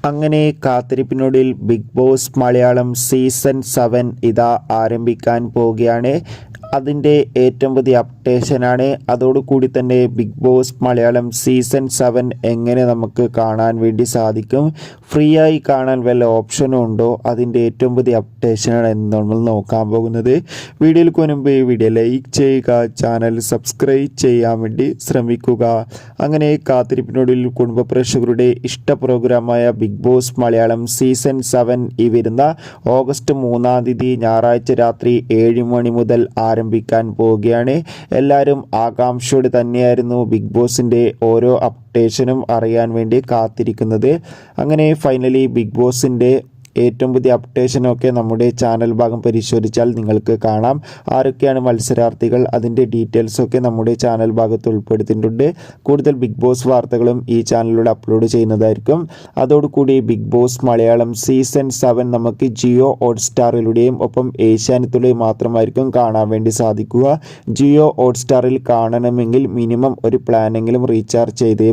അങ്ങനെ കാത്തിരിപ്പിനൊടുവിൽ big boss Malayalam season 7 ഇതാ ആരംഭിക്കാൻ പോവുകയാണ്. അതിൻ്റെ ഏറ്റവും പുതിയ അപ്ഡേഷനാണ്. അതോടുകൂടി തന്നെ ബിഗ് ബോസ് മലയാളം സീസൺ 7 എങ്ങനെ നമുക്ക് കാണാൻ വേണ്ടി സാധിക്കും, ഫ്രീ ആയി കാണാൻ വല്ല ഓപ്ഷനും ഉണ്ടോ, അതിൻ്റെ ഏറ്റവും പുതിയ അപ്ഡേഷനാണ് നമ്മൾ നോക്കാൻ പോകുന്നത്. വീഡിയോയിൽ മുൻപ് ഈ വീഡിയോ ലൈക്ക് ചെയ്യുക, ചാനൽ സബ്സ്ക്രൈബ് ചെയ്യാൻ വേണ്ടി ശ്രമിക്കുക. അങ്ങനെ കാത്തിരിപ്പിനൊടുവിൽ കുടുംബ പ്രേക്ഷകരുടെ ഇഷ്ട പ്രോഗ്രാമായ ബിഗ് ബോസ് മലയാളം സീസൺ 7 ഈ വരുന്ന ഓഗസ്റ്റ് 3-ാം തീയതി ഞായറാഴ്ച രാത്രി 7 മണി മുതൽ ആരംഭിക്കാൻ പോവുകയാണ്. എല്ലാവരും ആകാംക്ഷയോടെ തന്നെയായിരുന്നു ബിഗ് ബോസിൻ്റെ ഓരോ അപ്ഡേഷനും അറിയാൻ വേണ്ടി കാത്തിരിക്കുന്നത്. അങ്ങനെ ഫൈനലി ബിഗ് ബോസിൻ്റെ ഏറ്റവും പുതിയ അപ്ഡേഷനൊക്കെ നമ്മുടെ ചാനൽ ഭാഗം പരിശോധിച്ചാൽ നിങ്ങൾക്ക് കാണാം. ആരൊക്കെയാണ് മത്സരാർത്ഥികൾ, അതിൻ്റെ ഡീറ്റെയിൽസൊക്കെ നമ്മുടെ ചാനൽ ഭാഗത്ത് ഉൾപ്പെടുത്തിയിട്ടുണ്ട്. കൂടുതൽ ബിഗ് ബോസ് വാർത്തകളും ഈ ചാനലിലൂടെ അപ്ലോഡ് ചെയ്യുന്നതായിരിക്കും. അതോടുകൂടി ബിഗ് ബോസ് മലയാളം സീസൺ 7 നമുക്ക് ജിയോ ഹോട്ട്സ്റ്റാറിലൂടെയും ഒപ്പം ഏഷ്യാനെറ്റിലൂടെയും മാത്രമായിരിക്കും കാണാൻ വേണ്ടി സാധിക്കുക. ജിയോ ഹോട്ട്സ്റ്റാറിൽ കാണണമെങ്കിൽ മിനിമം ഒരു പ്ലാനെങ്കിലും റീചാർജ് ചെയ്തേ